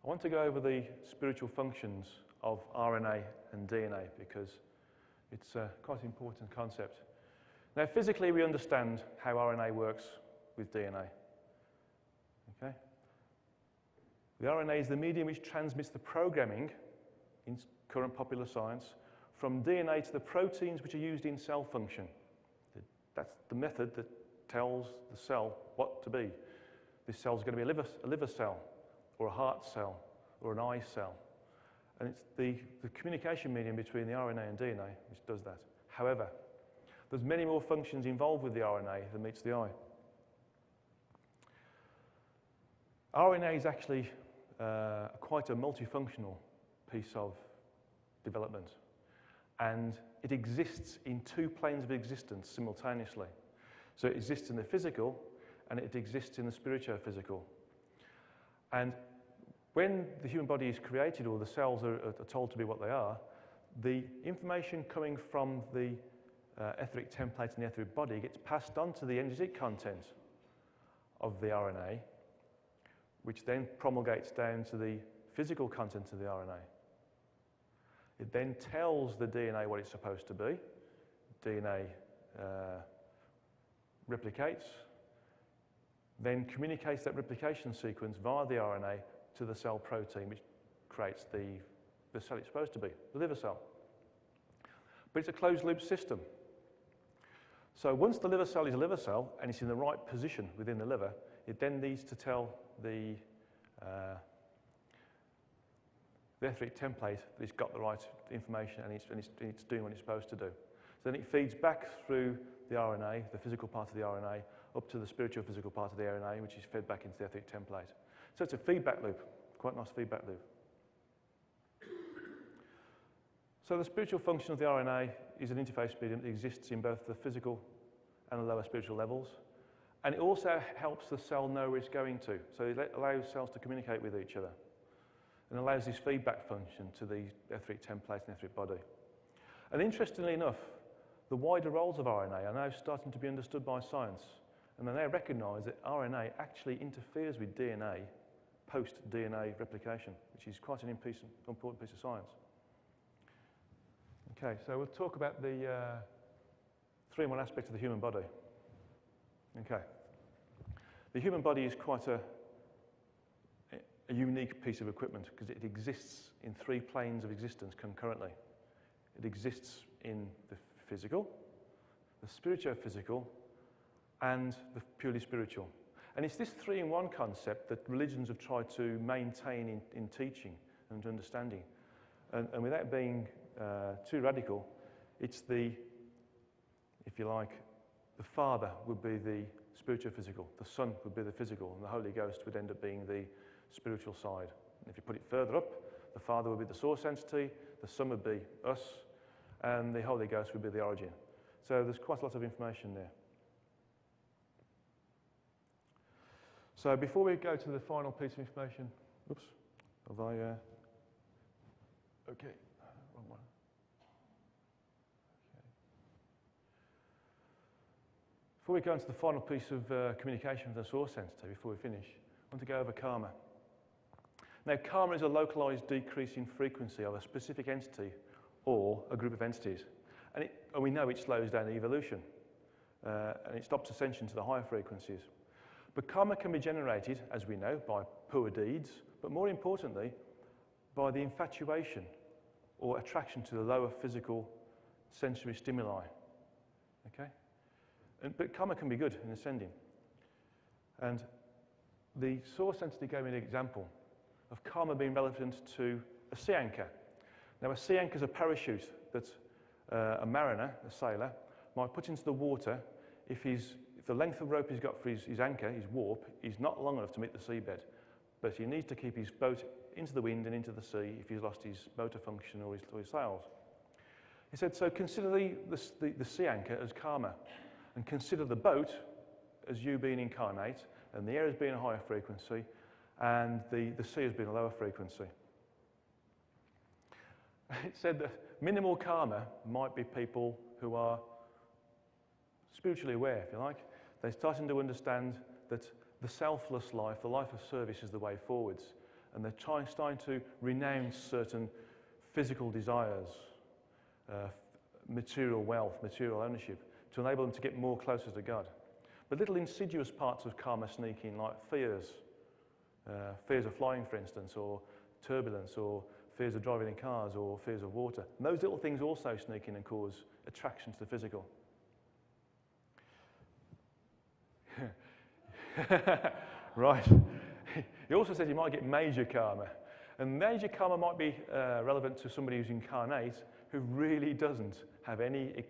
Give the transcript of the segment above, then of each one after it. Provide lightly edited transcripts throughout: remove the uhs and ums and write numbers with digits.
I want to go over the spiritual functions of RNA and DNA because it's quite an important concept. Now, physically, we understand how RNA works with DNA. Okay? The RNA is the medium which transmits the programming in current popular science from DNA to the proteins which are used in cell function. That's the method that tells the cell what to be. This cell is going to be a liver cell, or a heart cell, or an eye cell. And it's the communication medium between the RNA and DNA which does that. However, there's many more functions involved with the RNA than meets the eye. RNA is actually quite a multifunctional piece of development. And it exists in two planes of existence simultaneously. So it exists in the physical, and it exists in the spiritual-physical. And when the human body is created, or the cells are told to be what they are, the information coming from the etheric template in the etheric body gets passed on to the energetic content of the RNA, which then promulgates down to the physical content of the RNA. It then tells the DNA what it's supposed to be. DNA replicates, then communicates that replication sequence via the RNA to the cell protein, which creates the cell it's supposed to be, the liver cell. But it's a closed-loop system. So once the liver cell is a liver cell and it's in the right position within the liver, it then needs to tell the etheric template that it's got the right information and it's doing what it's supposed to do. So then it feeds back through the RNA, the physical part of the RNA, up to the spiritual physical part of the RNA, which is fed back into the etheric template. So it's a feedback loop, quite a nice feedback loop. So the spiritual function of the RNA is an interface medium that exists in both the physical and the lower spiritual levels. And it also helps the cell know where it's going to. So it allows cells to communicate with each other and allows this feedback function to the etheric template and etheric body. And interestingly enough, the wider roles of RNA are now starting to be understood by science. And they now recognise that RNA actually interferes with DNA post-DNA replication, which is quite an important piece of science. Okay, so we'll talk about the 3-in-1 aspect of the human body. Okay. The human body is quite a unique piece of equipment because it exists in 3 planes of existence concurrently. It exists in the physical, the spiritual-physical, and the purely spiritual. And it's this 3-in-1 concept that religions have tried to maintain in teaching and understanding. And without being too radical, it's the, if you like, the Father would be the spiritual-physical, the Son would be the physical, and the Holy Ghost would end up being the spiritual side. And if you put it further up, the Father would be the source entity, the Son would be us, and the Holy Ghost would be the origin. So there's quite a lot of information there. So before we go to the final piece of information, oops, have I, okay, wrong one. Okay. Before we go into the final piece of communication with the source entity, before we finish, I want to go over karma. Now, karma is a localized decrease in frequency of a specific entity or a group of entities. And we know it slows down evolution, and it stops ascension to the higher frequencies. But karma can be generated, as we know, by poor deeds, but more importantly, by the infatuation or attraction to the lower physical sensory stimuli. Okay? But karma can be good in ascending. And the source entity gave me an example of karma being relevant to a sea anchor. Now, a sea anchor is a parachute that a mariner, a sailor, might put into the water if the length of rope he's got for his anchor, his warp, is not long enough to meet the seabed. But he needs to keep his boat into the wind and into the sea if he's lost his motor function or his sails. He said, so consider the sea anchor as karma, and consider the boat as you being incarnate, and the air as being a higher frequency, and the sea as being a lower frequency. It said that minimal karma might be people who are spiritually aware, if you like. They're starting to understand that the selfless life, the life of service, is the way forwards, And they're starting to renounce certain physical desires, material wealth, material ownership, to enable them to get more closer to God. But little insidious parts of karma sneak in, like fears. Fears of flying, for instance, or turbulence, or fears of driving in cars, or fears of water. And those little things also sneak in and cause attraction to the physical. Right. He also says you might get major karma. And major karma might be relevant to somebody who's incarnate who really doesn't have any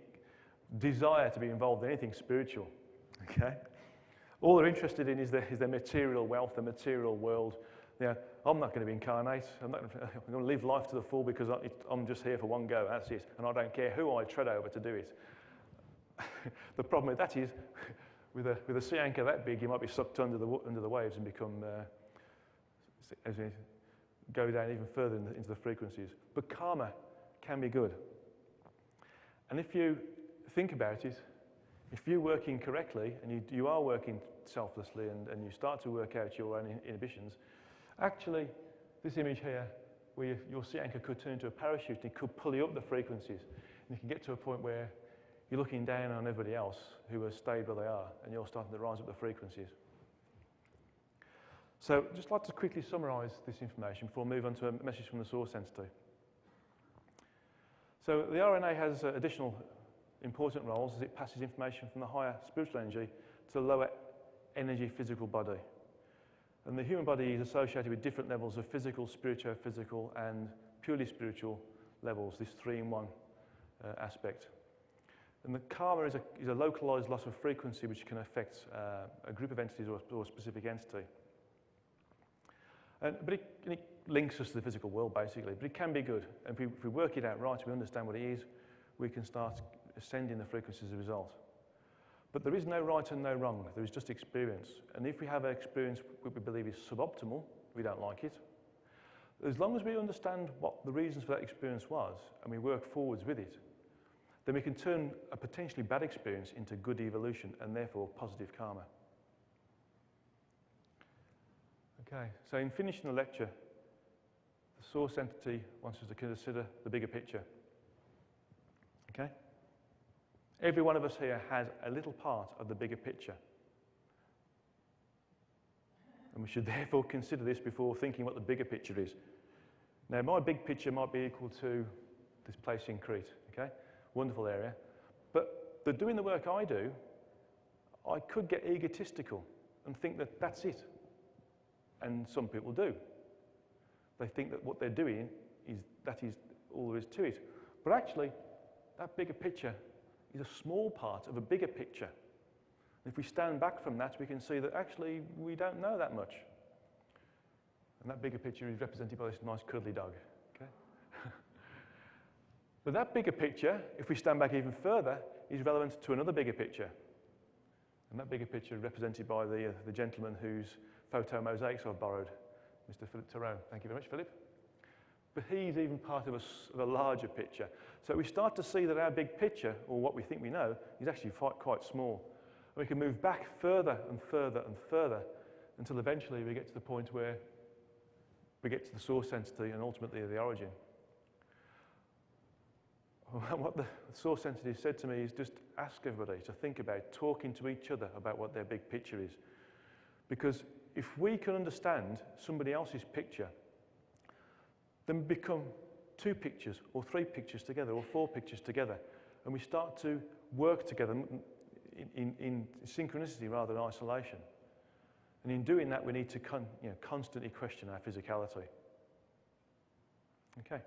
desire to be involved in anything spiritual. Okay? All they're interested in is their material wealth, the material world. You know, I'm not going to be incarnate. I'm going to live life to the full because I'm just here for one go. That's it. And I don't care who I tread over to do it. The problem with that is, with a sea anchor that big, you might be sucked under the waves and become, go down even further into the frequencies. But karma can be good. And if you think about it, if you're working correctly and you are working selflessly and you start to work out your own inhibitions, actually, this image here, where your sea anchor could turn into a parachute, it could pull you up the frequencies, and you can get to a point where you're looking down on everybody else who has stayed where they are, and you're starting to rise up the frequencies. So I'd just like to quickly summarise this information before we move on to a message from the source entity. So the RNA has additional important roles as it passes information from the higher spiritual energy to the lower energy physical body. And the human body is associated with different levels of physical, spiritual-physical, and purely spiritual levels, this 3-in-1 aspect. And the karma is a localized loss of frequency which can affect a group of entities or a specific entity. But it links us to the physical world, basically. But it can be good. And if we work it out right, we understand what it is, we can start ascending the frequencies as a result. But there is no right and no wrong. There is just experience. And if we have an experience which we believe is suboptimal, we don't like it. As long as we understand what the reasons for that experience was and we work forwards with it, then we can turn a potentially bad experience into good evolution and therefore positive karma. Okay, so in finishing the lecture, the source entity wants us to consider the bigger picture. Okay? Every one of us here has a little part of the bigger picture. And we should therefore consider this before thinking what the bigger picture is. Now, my big picture might be equal to this place in Crete, okay? Wonderful area. But doing the work I do, I could get egotistical and think that that's it. And some people do. They think that what they're doing is all there is to it. But actually, that bigger picture is a small part of a bigger picture. If we stand back from that, we can see that actually we don't know that much. And that bigger picture is represented by this nice cuddly dog. Okay? But that bigger picture, if we stand back even further, is relevant to another bigger picture. And that bigger picture is represented by the gentleman whose photo mosaics I've borrowed, Mr. Philip Tyrone. Thank you very much, Philip. But he's even part of a larger picture. So we start to see that our big picture, or what we think we know, is actually quite small. And we can move back further and further and further until eventually we get to the point where we get to the source entity and ultimately the origin. What the source entity said to me is just ask everybody to think about talking to each other about what their big picture is. Because if we can understand somebody else's picture, then we become 2 pictures or 3 pictures together or 4 pictures together, and we start to work together in synchronicity rather than isolation. And in doing that, we need to constantly question our physicality. Okay.